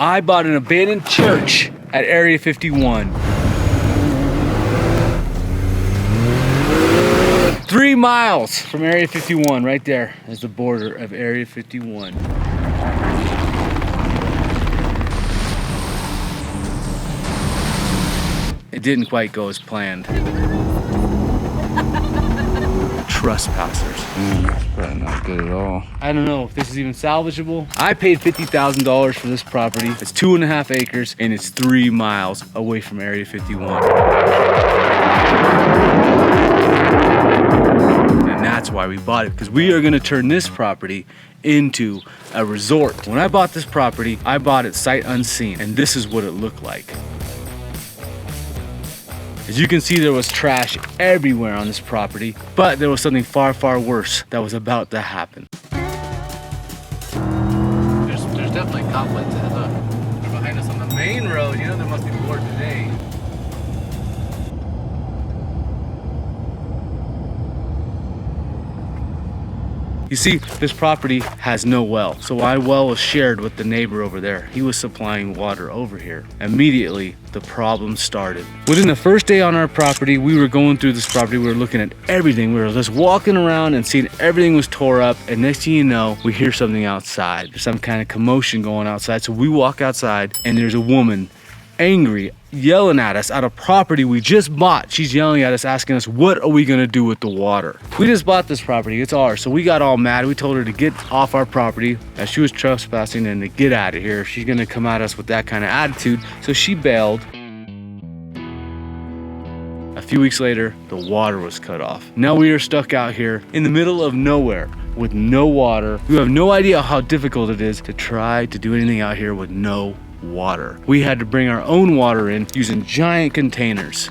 I bought an abandoned church at Area 51. 3 miles from Area 51, right there is the border of Area 51. It didn't quite go as planned. Trespassers. That's probably not good at all. I don't know if this is even salvageable. I paid $50,000 for this property. It's 2.5 acres and it's 3 miles away from Area 51. And that's why we bought it, because we are gonna turn this property into a resort. When I bought this property, I bought it sight unseen, and this is what it looked like. As you can see, there was trash everywhere on this property, but there was something far, far worse that was about to happen. There's definitely cobwebs ahead. Look, they're behind us on the main road. You know there must be more today. You see, this property has no well, so my well was shared with the neighbor over there. He was supplying water over here. Immediately, the problem started. Within the first day on our property, we were going through this property, we were looking at everything. We were just walking around and seeing everything was tore up, and next thing you know, we hear something outside. There's some kind of commotion going outside, so we walk outside, and there's a woman, angry, yelling at us at a property we just bought. She's yelling at us, asking us, what are we gonna do with the water? We just bought this property, it's ours. So we got all mad. We told her to get off our property as she was trespassing and to get out of here. She's gonna come at us with that kind of attitude. So she bailed. A few weeks later, the water was cut off. Now we are stuck out here in the middle of nowhere with no water. We have no idea how difficult it is to try to do anything out here with no water. We had to bring our own water in using giant containers.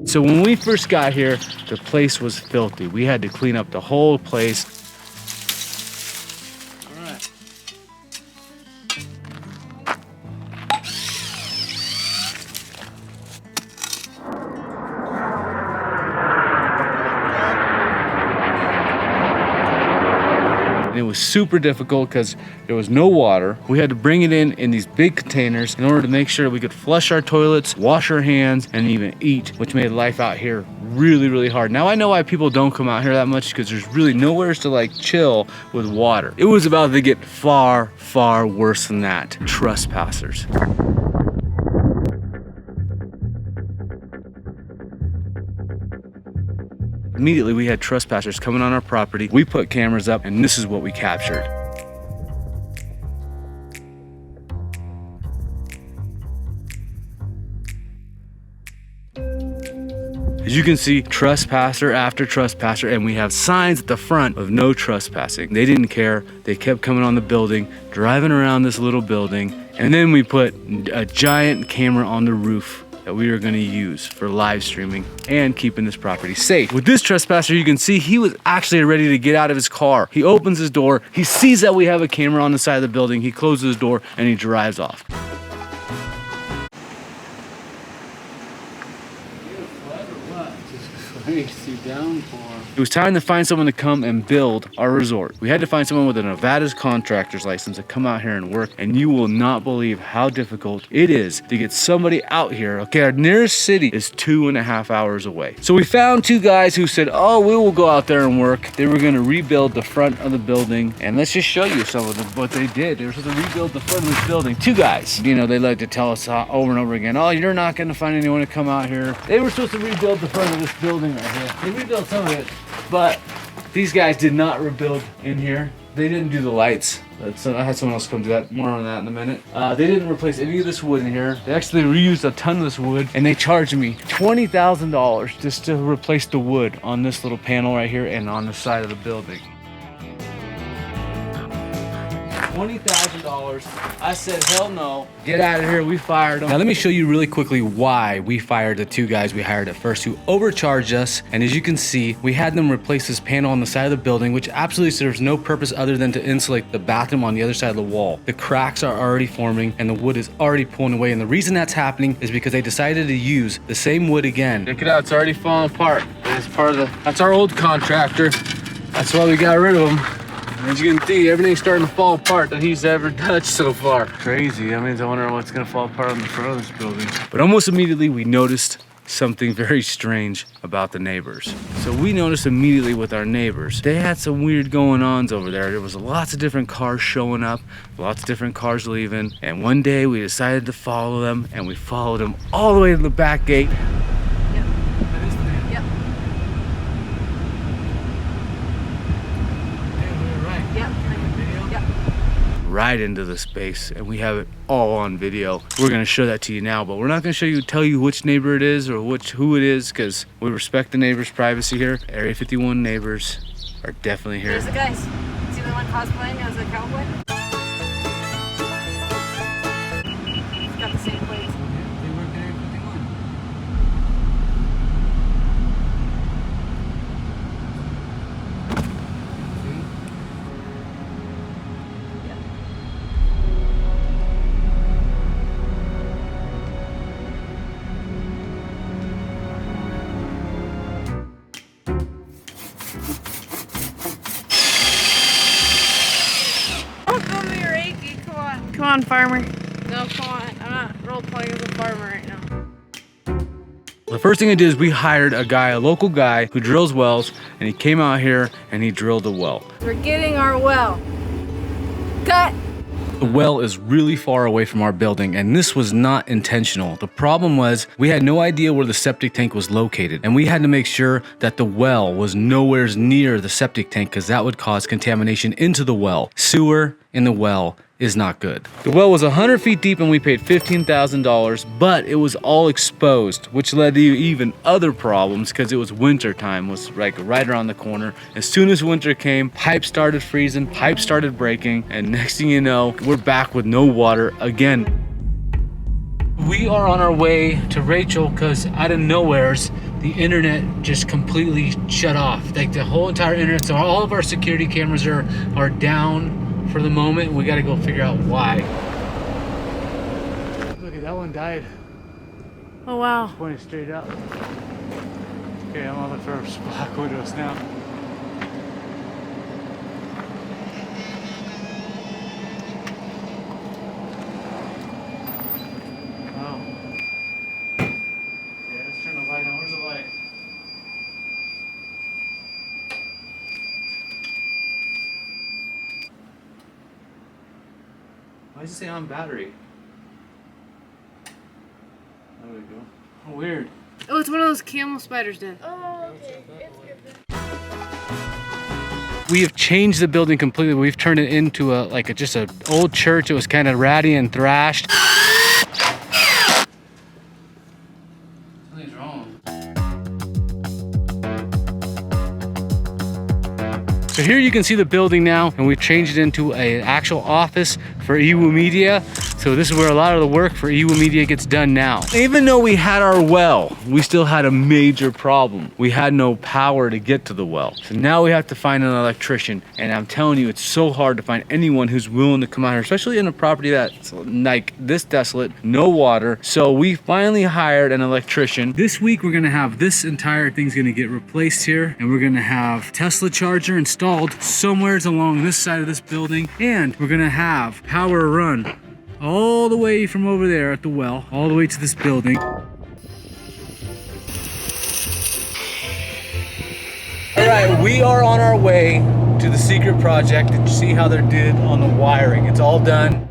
So when we first got here, the place was filthy. We had to clean up the whole place. All right. And it was super difficult because there was no water. We had to bring it in these big containers in order to make sure we could flush our toilets, wash our hands, and even eat, which made life out here really, really hard. Now I know why people don't come out here that much, because there's really nowhere to like chill with water. It was about to get far, far worse than that. Trespassers. Immediately, we had trespassers coming on our property. We put cameras up, and this is what we captured. As you can see, trespasser after trespasser, and we have signs at the front of no trespassing. They didn't care. They kept coming on the building, driving around this little building, and then we put a giant camera on the roof that we are going to use for live streaming and keeping this property safe. With this trespasser, you can see he was actually ready to get out of his car. He opens his door, he sees that we have a camera on the side of the building, he closes his door, and he drives off. It was time to find someone to come and build our resort. We had to find someone with a Nevada's contractor's license to come out here and work, and you will not believe how difficult it is to get somebody out here. Okay, our nearest city is 2.5 hours away. So we found two guys who said, oh, we will go out there and work. They were gonna rebuild the front of the building, and let's just show you some of what they did. They were supposed to rebuild the front of this building. Two guys. You know, they like to tell us over and over again, oh, you're not gonna find anyone to come out here. They were supposed to rebuild the front of this building right here. They rebuilt some of it, but these guys did not rebuild in here. They didn't do the lights. So I had someone else come do that. More on that in a minute. They didn't replace any of this wood in here. They actually reused a ton of this wood, and they charged me $20,000 just to replace the wood on this little panel right here and on the side of the building. $20,000. I said, hell no. Get out of here. We fired them. Now let me show you really quickly why we fired the two guys we hired at first who overcharged us. And as you can see, we had them replace this panel on the side of the building, which absolutely serves no purpose other than to insulate the bathroom on the other side of the wall. The cracks are already forming and the wood is already pulling away. And the reason that's happening is because they decided to use the same wood again. Check it out. It's already falling apart. It's part of that's our old contractor. That's why we got rid of them. As you can see, everything's starting to fall apart that he's ever touched so far. Crazy. That means I wonder what's gonna fall apart on the front of this building. But almost immediately we noticed something very strange about the neighbors. So we noticed immediately with our neighbors, they had some weird going-ons over there. There was lots of different cars showing up, lots of different cars leaving. And one day we decided to follow them, and we followed them all the way to the back gate. Right into the space, and we have it all on video. We're gonna show that to you now, but we're not gonna tell you which neighbor it is or who it is, because we respect the neighbors' privacy here. Area 51 neighbors are definitely here. There's the guys. See the one cosplaying as a cowboy? He's got the same plates. They work at Area 51. Come on, farmer. No, come on. I'm not role playing as a farmer right now. The first thing I did is we hired a local guy who drills wells, and he came out here and he drilled a well. We're getting our well. Cut! The well is really far away from our building, and this was not intentional. The problem was we had no idea where the septic tank was located, and we had to make sure that the well was nowhere near the septic tank because that would cause contamination into the well. Sewer in the well is not good. The well was 100 feet deep and we paid $15,000, but it was all exposed, which led to even other problems because it was winter time, was like right around the corner. As soon as winter came, pipes started freezing, pipes started breaking, and next thing you know, we're back with no water again. We are on our way to Rachel because out of nowheres, the internet just completely shut off. Like the whole entire internet, so all of our security cameras are down for the moment. We got to go figure out why. Look at that one died. Oh, wow. Pointed straight up. Okay, I'm gonna look for black widows now. Oh. Yeah, let's turn the light on. Where's the light? Why does it say on battery? There we go. Oh, weird. Oh, it's one of those camel spiders dead. Oh, okay. It's good. We have changed the building completely. We've turned it into just an old church. It was kind of ratty and thrashed. Something's wrong. So here you can see the building now, and we've changed it into an actual office for Iwu Media. So this is where a lot of the work for Iwu Media gets done now. Even though we had our well, we still had a major problem. We had no power to get to the well. So now we have to find an electrician. And I'm telling you, it's so hard to find anyone who's willing to come out here, especially in a property that's like this desolate, no water. So we finally hired an electrician. This week, we're gonna have this entire thing's gonna get replaced here. And we're gonna have Tesla charger installed somewhere along this side of this building. And we're gonna have power run all the way from over there at the well, all the way to this building. All right, we are on our way to the secret project. Did you see how they did on the wiring? It's all done.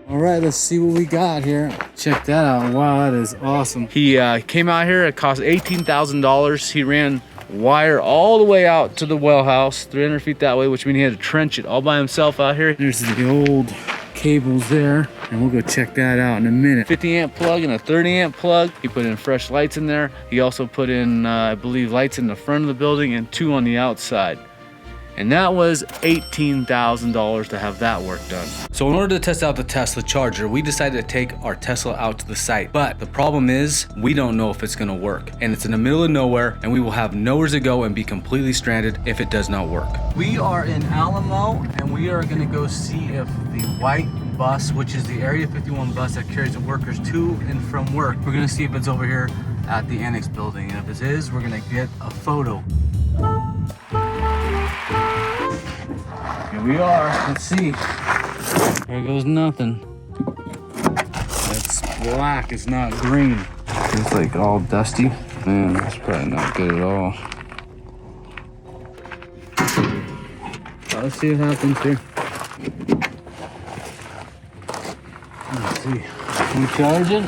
All right, let's see what we got here. Check that out. Wow, that is awesome. He came out here. It cost $18,000. He ran wire all the way out to the well house, 300 feet that way, which means he had to trench it all by himself out here. There's the old cables there, and we'll go check that out in a minute. 50 amp plug and a 30 amp plug. He put in fresh lights in there. He also put in, I believe, lights in the front of the building and 2 on the outside. And that was $18,000 to have that work done. So in order to test out the Tesla charger, we decided to take our Tesla out to the site. But the problem is, we don't know if it's gonna work. And it's in the middle of nowhere, and we will have nowhere to go and be completely stranded if it does not work. We are in Alamo, and we are gonna go see if the white bus, which is the Area 51 bus that carries the workers to and from work, we're gonna see if it's over here at the Annex building. And if it is, we're gonna get a photo. Here we are. Let's see. There goes nothing. That's black. It's not green. It's like all dusty. Man, that's probably not good at all. Let's see what happens here. Let's see. We charging?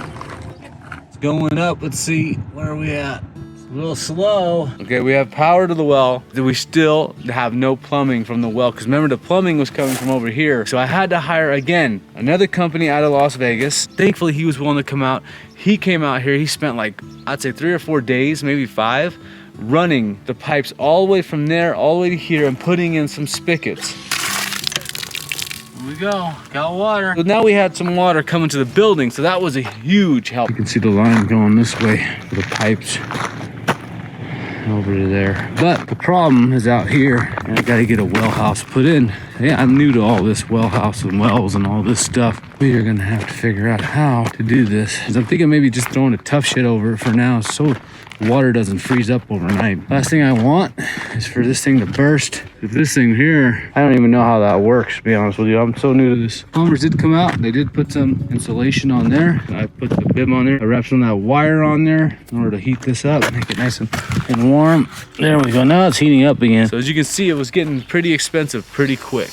It's going up. Let's see. Where are we at? It's a little slow. Okay, we have power to the well. We still have no plumbing from the well because remember the plumbing was coming from over here. So I had to hire again another company out of Las Vegas. Thankfully, he was willing to come out. He came out here. He spent like, I'd say 3 or 4 days, maybe 5, running the pipes all the way from there all the way to here and putting in some spigots. Here we go, got water. So now we had some water coming to the building, so that was a huge help. You can see the line going this way for the pipes over to there. But the problem is out here, and I gotta get a well house put in. Yeah, I'm new to all this well house and wells and all this stuff. We are gonna have to figure out how to do this. 'Cause I'm thinking maybe just throwing a tough shit over it for now so water doesn't freeze up overnight. Last thing I want is for this thing to burst. If this thing here, I don't even know how that works, to be honest with you. I'm so new to this. Plumbers did come out. They did put some insulation on there. I put the bib on there. I wrapped some of that wire on there in order to heat this up, make it nice and warm. There we go. Now it's heating up again. So as you can see, it was getting pretty expensive pretty quick.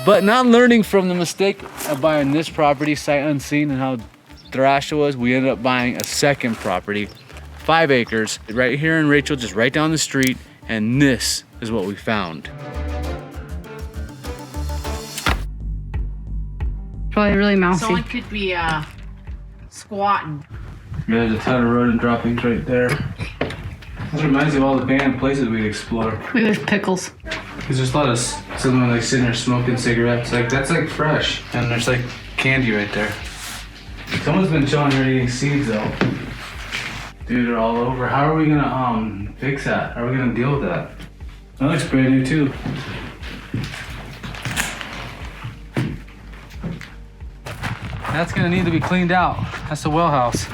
But not learning from the mistake of buying this property sight unseen and how thrashed it was, we ended up buying a second property, 5 acres, right here in Rachel, just right down the street, and this is what we found. Probably really mousy. Someone could be squatting. There's a ton of rodent droppings right there. This reminds me of all the banned places we'd explore. Look at those pickles. Because there's a lot of someone like sitting there smoking cigarettes. Like that's like fresh, and there's like candy right there. Someone's been showing her eating seeds though. Dude, they're all over. How are we gonna fix that? How are we gonna deal with that? That looks brand new too. That's gonna need to be cleaned out. That's the well house.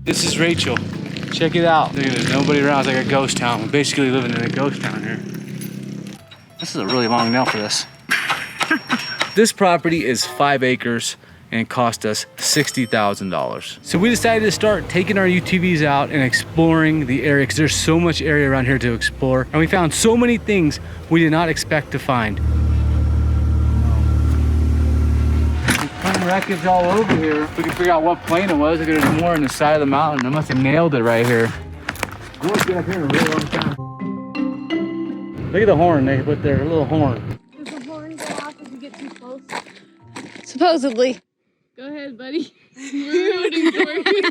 This is Rachel. Check it out. There's nobody around. It's like a ghost town. We're basically living in a ghost town here. This is a really long nail for this. This property is 5 acres and it cost us $60,000. So we decided to start taking our UTVs out and exploring the area because there's so much area around here to explore. And we found so many things we did not expect to find. Wreckage all over here. We can figure out what plane it was. There's more on the side of the mountain. I must have nailed it right here. I won't get up here in a really long time. Look at the horn they put there, a little horn. Does the horn go off if you get too close? Supposedly. Go ahead, buddy. We're rooting for you.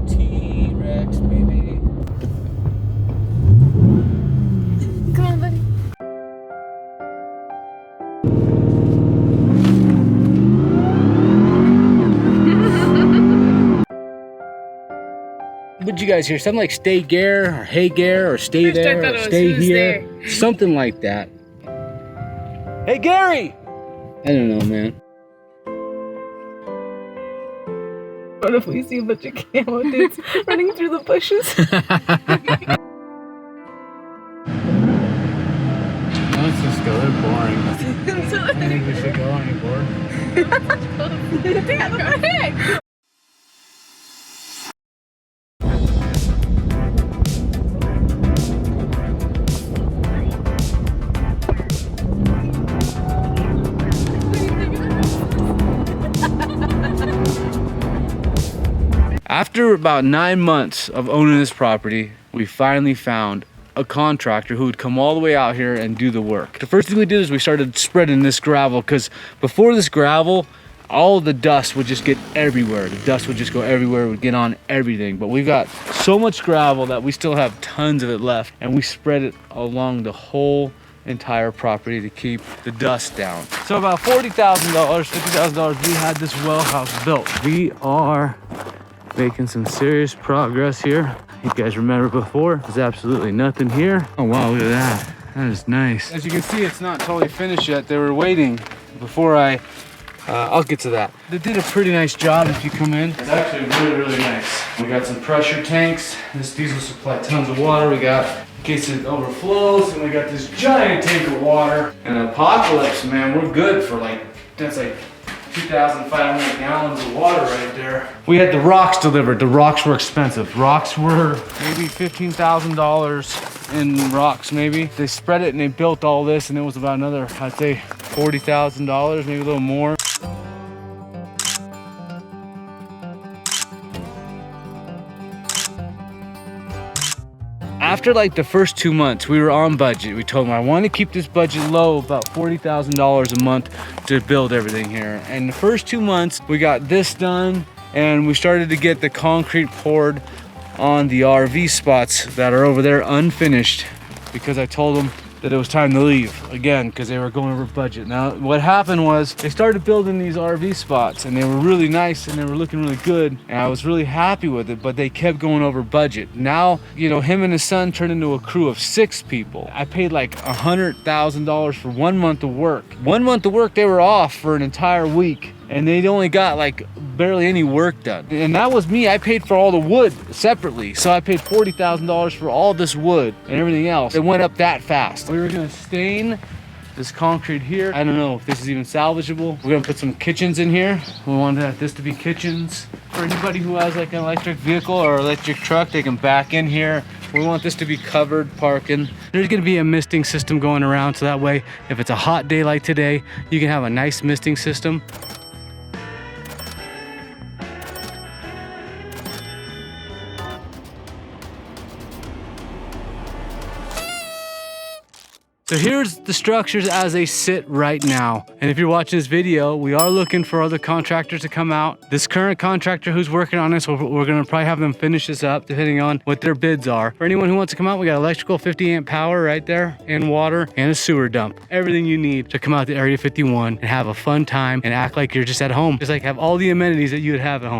T-Rex, baby. Come on, buddy. What'd you guys hear? Something like stay Gare or hey Gare or stay First I there thought or it was stay who's here. Something like that. Hey Gary! I don't know, man. What if we see a bunch of camo dudes running through the bushes? Let's just go. They're boring. I think we should go anymore. Damn, what the heck? After about 9 months of owning this property, we finally found a contractor who would come all the way out here and do the work. The first thing we did is we started spreading this gravel because before this gravel, all the dust would just get everywhere. The dust would just go everywhere, it would get on everything. But we've got so much gravel that we still have tons of it left, and we spread it along the whole entire property to keep the dust down. So about $40,000, $50,000, we had this well house built. We are making some serious progress here. You guys remember before, there's absolutely nothing here. Oh wow, look at that. That is nice. As you can see, it's not totally finished yet. They were waiting before I'll get to that. They did a pretty nice job if you come in. It's actually really, really nice. We got some pressure tanks. This diesel supply tons of water. We got, in case it overflows, and we got this giant tank of water. And Apocalypse, man, we're good for like, that's like 2,500 gallons of water right there. We had the rocks delivered. The rocks were expensive. Rocks were maybe $15,000 in rocks, maybe. They spread it and they built all this, and it was about another, I'd say, $40,000, maybe a little more. After like the first 2 months, we were on budget. We told them I want to keep this budget low, about $40,000 a month to build everything here. And the first 2 months, we got this done and we started to get the concrete poured on the RV spots that are over there unfinished, because I told them that it was time to leave again because they were going over budget. Now what happened was they started building these RV spots and they were really nice and they were looking really good and I was really happy with it, but they kept going over budget. Now, you know, him and his son turned into a crew of 6 people. I paid like $100,000 for 1 month of work. 1 month of work, they were off for an entire week and they'd only got like barely any work done. And that was me. I paid for all the wood separately. So I paid $40,000 for all this wood and everything else. It went up that fast. We were gonna stain this concrete here. I don't know if this is even salvageable. We're gonna put some kitchens in here. We wanted this to be kitchens. For anybody who has like an electric vehicle or electric truck, they can back in here. We want this to be covered parking. There's gonna be a misting system going around, so that way, if it's a hot day like today, you can have a nice misting system. So here's the structures as they sit right now. And if you're watching this video, we are looking for other contractors to come out. This current contractor who's working on this, we're gonna probably have them finish this up depending on what their bids are. For anyone who wants to come out, we got electrical 50 amp power right there, and water, and a sewer dump. Everything you need to come out to Area 51 and have a fun time and act like you're just at home. Just like have all the amenities that you would have at home.